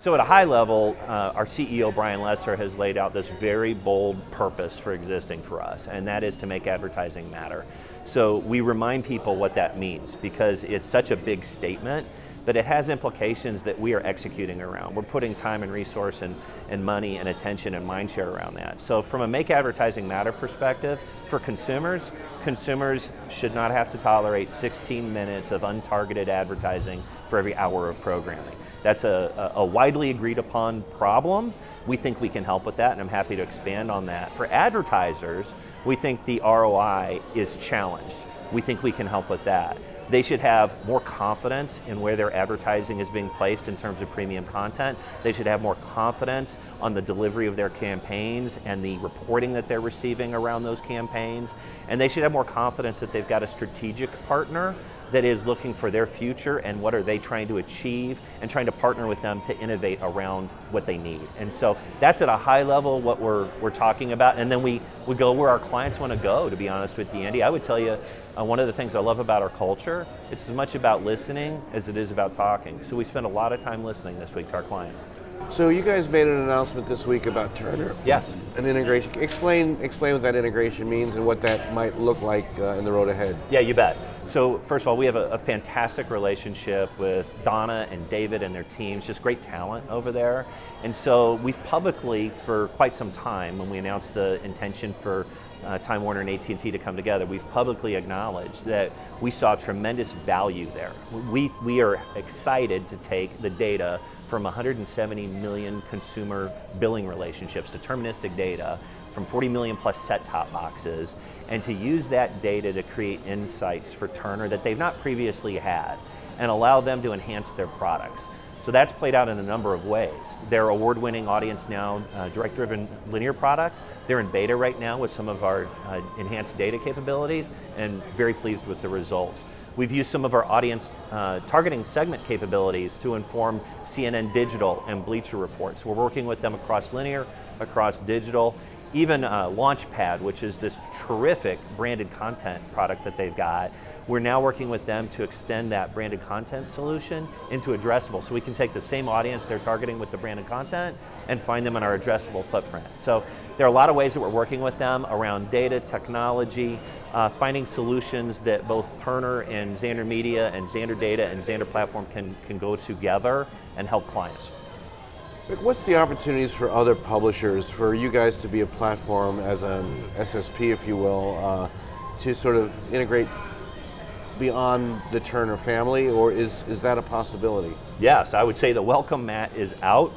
So at a high level, our CEO, Brian Lesser, has laid out this very bold purpose for existing for us, and that is to make advertising matter. So we remind people what that means, because it's such a big statement, but it has implications that we are executing around. We're putting time and resource and money and attention and mind share around that. So from a make advertising matter perspective, for consumers should not have to tolerate 16 minutes of untargeted advertising for every hour of programming. That's a widely agreed upon problem. We think we can help with that, and I'm happy to expand on that. For advertisers, we think the ROI is challenged. We think we can help with that. They should have more confidence in where their advertising is being placed in terms of premium content. They should have more confidence on the delivery of their campaigns and the reporting that they're receiving around those campaigns. And they should have more confidence that they've got a strategic partner that is looking for their future and what are they trying to achieve, and trying to partner with them to innovate around what they need. And so that's at a high level what we're talking about, and then we go where our clients want to go, to be honest with you, Andy. I would tell you, one of the things I love about our culture, it's as much about listening as it is about talking. So we spend a lot of time listening this week to our clients. So you guys made an announcement this week about Turner. Yes. An integration. Explain what that integration means and what that might look like in the road ahead. Yeah, you bet. So first of all, we have a fantastic relationship with Donna and David and their teams, just great talent over there. And so we've publicly, for quite some time, when we announced the intention for Time Warner and AT&T to come together, we've publicly acknowledged that we saw tremendous value there. We are excited to take the data from 170 million consumer billing relationships, deterministic data, from 40 million plus set-top boxes, and to use that data to create insights for Turner that they've not previously had, and allow them to enhance their products. So that's played out in a number of ways. Their award-winning Audience Now direct-driven linear product, they're in beta right now with some of our enhanced data capabilities, and very pleased with the results. We've used some of our audience targeting segment capabilities to inform CNN Digital and Bleacher Reports. We're working with them across linear, across digital, even Launchpad, which is this terrific branded content product that they've got. We're now working with them to extend that branded content solution into Addressable, so we can take the same audience they're targeting with the branded content and find them in our Addressable footprint. So there are a lot of ways that we're working with them around data, technology, finding solutions that both Turner and Xandr Media and Xandr Data and Xandr Platform can go together and help clients. What's the opportunities for other publishers, for you guys to be a platform as an SSP, if you will, to sort of integrate beyond the Turner family, or is that a possibility? Yes, I would say the welcome mat is out.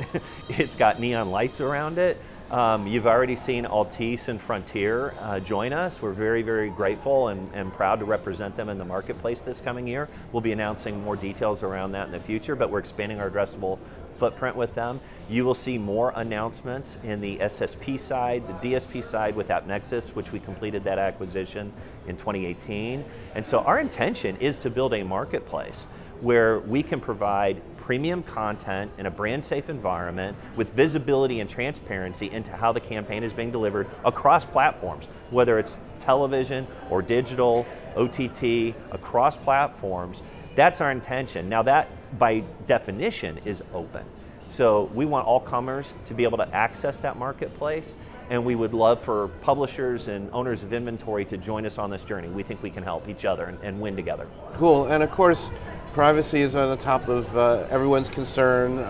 It's got neon lights around it. You've already seen Altice and Frontier join us. We're very, very grateful and proud to represent them in the marketplace this coming year. We'll be announcing more details around that in the future, but we're expanding our addressable footprint with them. You will see more announcements in the SSP side, the DSP side with AppNexus, which we completed that acquisition in 2018. And so our intention is to build a marketplace where we can provide premium content in a brand safe environment with visibility and transparency into how the campaign is being delivered across platforms, whether it's television or digital, OTT, across platforms. That's our intention. Now that, by definition, is open. So we want all comers to be able to access that marketplace, and we would love for publishers and owners of inventory to join us on this journey. We think we can help each other and win together. Cool, and of course, privacy is on the top of everyone's concern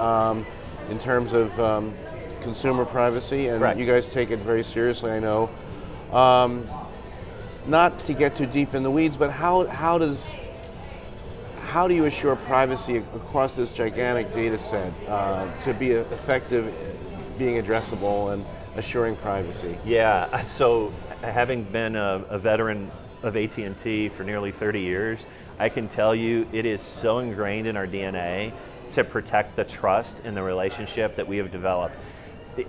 in terms of consumer privacy, and Correct. You guys take it very seriously, I know. Not to get too deep in the weeds, but how do you assure privacy across this gigantic data set to be effective, being addressable and assuring privacy? Yeah, so having been a veteran of AT&T for nearly 30 years, I can tell you it is so ingrained in our DNA to protect the trust and the relationship that we have developed.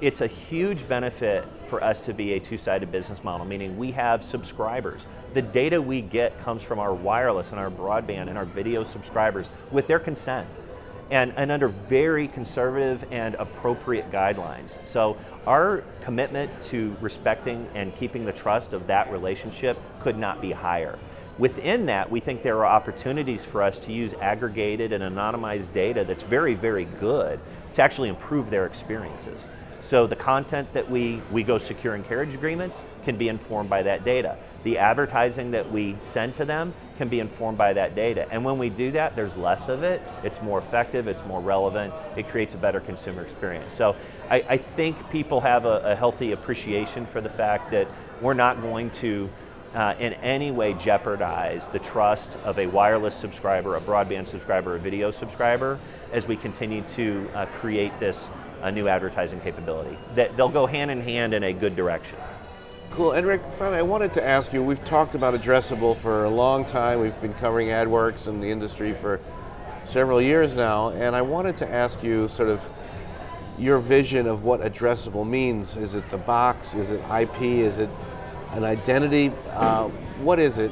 It's a huge benefit for us to be a two-sided business model, meaning we have subscribers. The data we get comes from our wireless and our broadband and our video subscribers with their consent and under very conservative and appropriate guidelines. So our commitment to respecting and keeping the trust of that relationship could not be higher. Within that, we think there are opportunities for us to use aggregated and anonymized data that's very, very good to actually improve their experiences. So the content that we go secure in carriage agreements can be informed by that data. The advertising that we send to them can be informed by that data. And when we do that, there's less of it, it's more effective, it's more relevant, it creates a better consumer experience. So I think people have a healthy appreciation for the fact that we're not going to in any way jeopardize the trust of a wireless subscriber, a broadband subscriber, a video subscriber, as we continue to create this new advertising capability. That they'll go hand in hand in a good direction. Cool, and Rick, finally, I wanted to ask you, we've talked about Addressable for a long time, we've been covering AdWorks and the industry for several years now, and I wanted to ask you sort of your vision of what Addressable means. Is it the box, is it IP, is it an identity? What is it?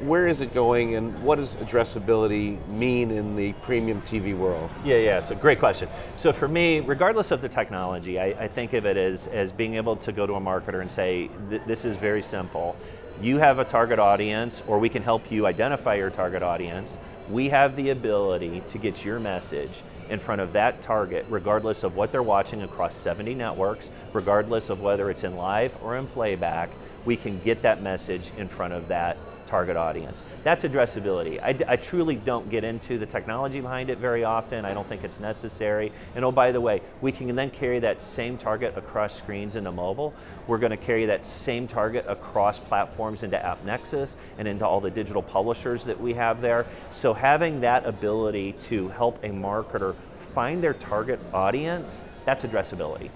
Where is it going, and what does addressability mean in the premium TV world? Yeah, so great question. So for me, regardless of the technology, I think of it as being able to go to a marketer and say, this is very simple. You have a target audience, or we can help you identify your target audience. We have the ability to get your message in front of that target, regardless of what they're watching across 70 networks, regardless of whether it's in live or in playback. We can get that message in front of that target audience. That's addressability. I truly don't get into the technology behind it very often. I don't think it's necessary. And oh, by the way, we can then carry that same target across screens into mobile. We're going to carry that same target across platforms into AppNexus and into all the digital publishers that we have there. So having that ability to help a marketer find their target audience, that's addressability.